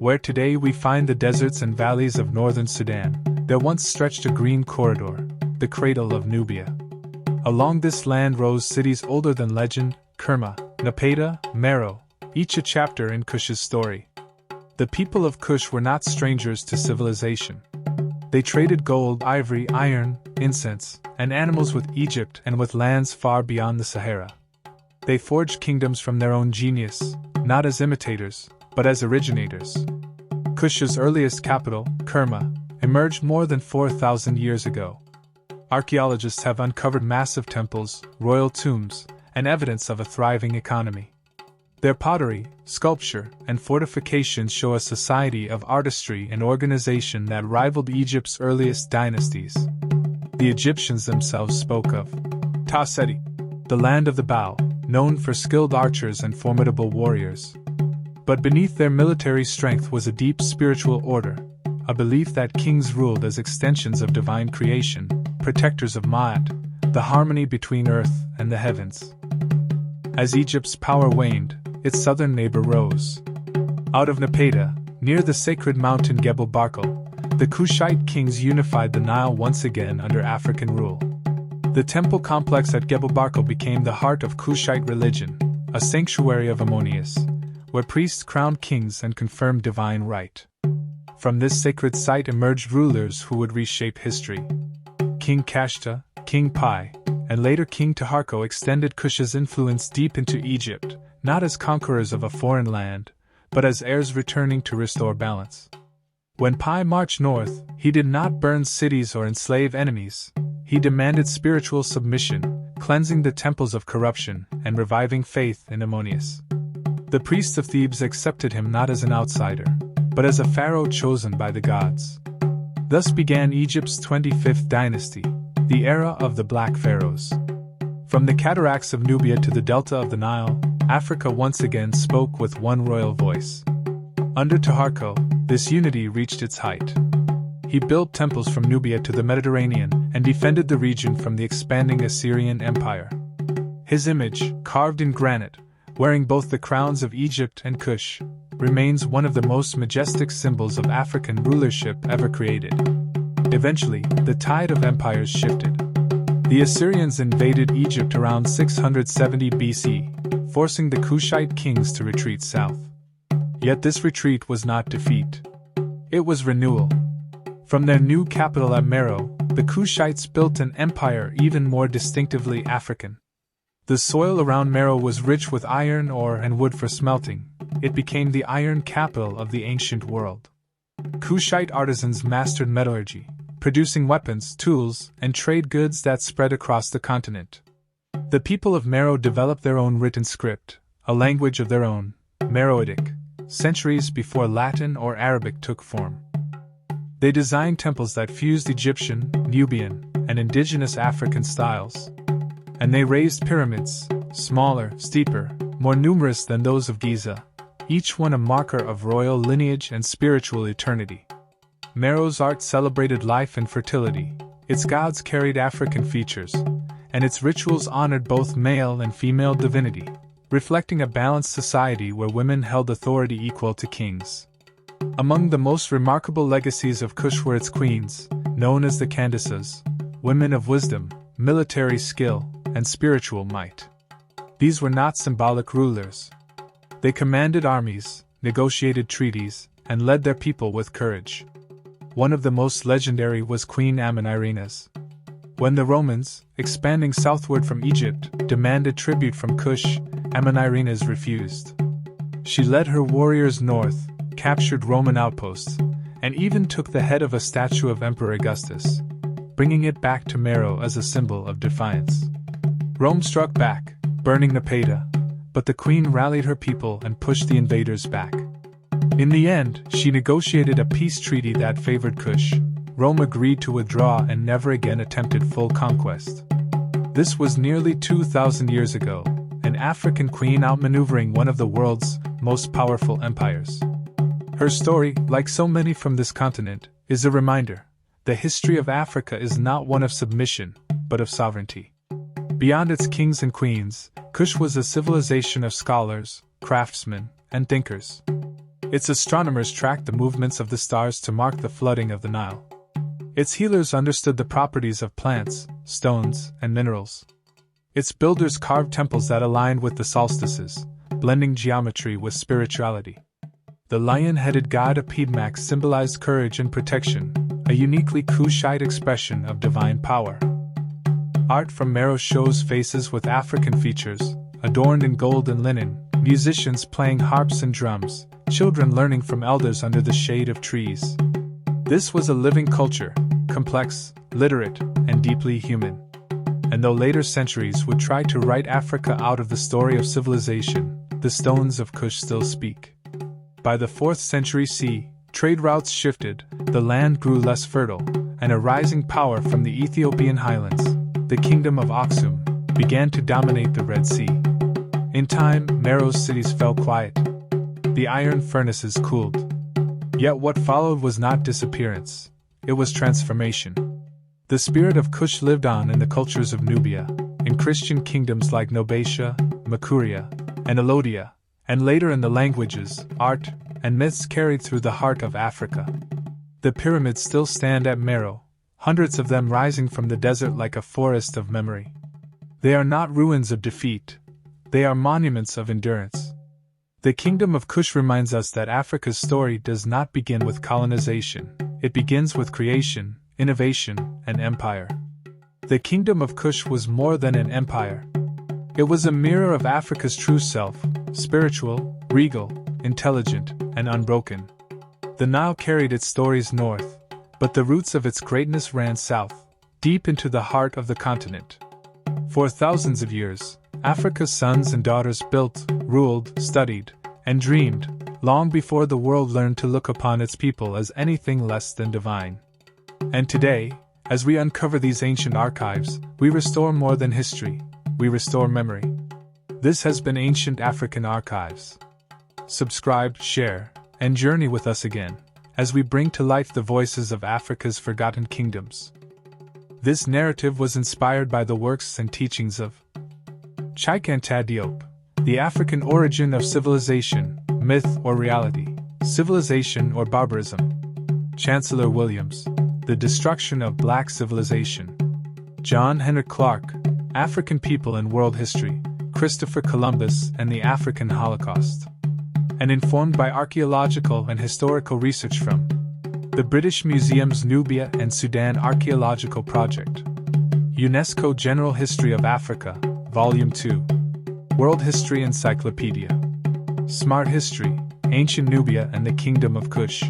where today we find the deserts and valleys of northern Sudan, there once stretched a green corridor, the cradle of Nubia. Along this land rose cities older than legend, Kerma, Napata, Meroë, each a chapter in Kush's story. The people of Kush were not strangers to civilization. They traded gold, ivory, iron, incense, and animals with Egypt and with lands far beyond the Sahara. They forged kingdoms from their own genius, not as imitators, but as originators. Kush's earliest capital, Kerma, emerged more than 4,000 years ago. Archaeologists have uncovered massive temples, royal tombs, and evidence of a thriving economy. Their pottery, sculpture, and fortifications show a society of artistry and organization that rivaled Egypt's earliest dynasties. The Egyptians themselves spoke of Ta Seti, the land of the bow, known for skilled archers and formidable warriors. But beneath their military strength was a deep spiritual order, a belief that kings ruled as extensions of divine creation, protectors of Ma'at, the harmony between earth and the heavens. As Egypt's power waned, its southern neighbor rose. Out of Napata, near the sacred mountain Gebel Barkal, the Kushite kings unified the Nile once again under African rule. The temple complex at Gebel Barkal became the heart of Kushite religion, a sanctuary of Ammonius, where priests crowned kings and confirmed divine right. From this sacred site emerged rulers who would reshape history. King Kashta, King Pi, and later King Taharko extended Kush's influence deep into Egypt, not as conquerors of a foreign land, but as heirs returning to restore balance. When Pi marched north, he did not burn cities or enslave enemies. He demanded spiritual submission, cleansing the temples of corruption and reviving faith in Ammonius. The priests of Thebes accepted him not as an outsider, but as a pharaoh chosen by the gods. Thus began Egypt's 25th dynasty, the era of the Black Pharaohs. From the cataracts of Nubia to the delta of the Nile, Africa once again spoke with one royal voice. Under Taharko, this unity reached its height. He built temples from Nubia to the Mediterranean and defended the region from the expanding Assyrian Empire. His image, carved in granite, wearing both the crowns of Egypt and Kush, remains one of the most majestic symbols of African rulership ever created. Eventually, the tide of empires shifted. The Assyrians invaded Egypt around 670 BC, forcing the Kushite kings to retreat south. Yet this retreat was not defeat. It was renewal. From their new capital at Meroë, the Kushites built an empire even more distinctively African. The soil around Meroë was rich with iron ore and wood for smelting. It became the iron capital of the ancient world. Kushite artisans mastered metallurgy, producing weapons, tools, and trade goods that spread across the continent. The people of Meroë developed their own written script, a language of their own, Meroitic, centuries before Latin or Arabic took form. They designed temples that fused Egyptian, Nubian, and indigenous African styles. And they raised pyramids, smaller, steeper, more numerous than those of Giza, each one a marker of royal lineage and spiritual eternity. Meroë's art celebrated life and fertility, its gods carried African features, and its rituals honored both male and female divinity, reflecting a balanced society where women held authority equal to kings. Among the most remarkable legacies of Kush were its queens, known as the Kandakes, women of wisdom, military skill, and spiritual might. These were not symbolic rulers. They commanded armies, negotiated treaties, and led their people with courage. One of the most legendary was Queen Amon-Irena's. When the Romans, expanding southward from Egypt, demanded tribute from Kush, Amon-Irena's refused. She led her warriors north, captured Roman outposts, and even took the head of a statue of Emperor Augustus, bringing it back to Meroë as a symbol of defiance. Rome struck back, burning Napata, but the queen rallied her people and pushed the invaders back. In the end, she negotiated a peace treaty that favored Kush. Rome agreed to withdraw and never again attempted full conquest. This was nearly 2,000 years ago, an African queen outmaneuvering one of the world's most powerful empires. Her story, like so many from this continent, is a reminder. The history of Africa is not one of submission, but of sovereignty. Beyond its kings and queens, Kush was a civilization of scholars, craftsmen, and thinkers. Its astronomers tracked the movements of the stars to mark the flooding of the Nile. Its healers understood the properties of plants, stones, and minerals. Its builders carved temples that aligned with the solstices, blending geometry with spirituality. The lion-headed god Apidmak symbolized courage and protection, a uniquely Kushite expression of divine power. Art from Meroë shows faces with African features, adorned in gold and linen, musicians playing harps and drums, children learning from elders under the shade of trees. This was a living culture, complex, literate, and deeply human. And though later centuries would try to write Africa out of the story of civilization, the stones of Kush still speak. By the 4th century CE, trade routes shifted, the land grew less fertile, and a rising power from the Ethiopian highlands, the Kingdom of Aksum, began to dominate the Red Sea. In time, Meroë's cities fell quiet. The iron furnaces cooled. Yet what followed was not disappearance, it was transformation. The spirit of Kush lived on in the cultures of Nubia, in Christian kingdoms like Nobatia, Makuria, and Elodia, and later in the languages, art, and myths carried through the heart of Africa. The pyramids still stand at Meroë, hundreds of them rising from the desert like a forest of memory. They are not ruins of defeat, they are monuments of endurance. The Kingdom of Kush reminds us that Africa's story does not begin with colonization, it begins with creation, innovation, and empire. The Kingdom of Kush was more than an empire. It was a mirror of Africa's true self, spiritual, regal, intelligent, and unbroken. The Nile carried its stories north, but the roots of its greatness ran south, deep into the heart of the continent. For thousands of years, Africa's sons and daughters built, ruled, studied, and dreamed, long before the world learned to look upon its people as anything less than divine. And today, as we uncover these ancient archives, we restore more than history, we restore memory. This has been Ancient African Archives. Subscribe, share, and journey with us again, as we bring to life the voices of Africa's forgotten kingdoms. This narrative was inspired by the works and teachings of Anta Diop, The African Origin of Civilization, Myth or Reality, Civilization or Barbarism. Chancellor Williams, The Destruction of Black Civilization. John Henrik Clarke, African People in World History, Christopher Columbus and the African Holocaust. And informed by archaeological and historical research from the British Museum's Nubia and Sudan Archaeological Project. UNESCO General History of Africa, Volume 2. World History Encyclopedia. Smart History, Ancient Nubia and the Kingdom of Kush.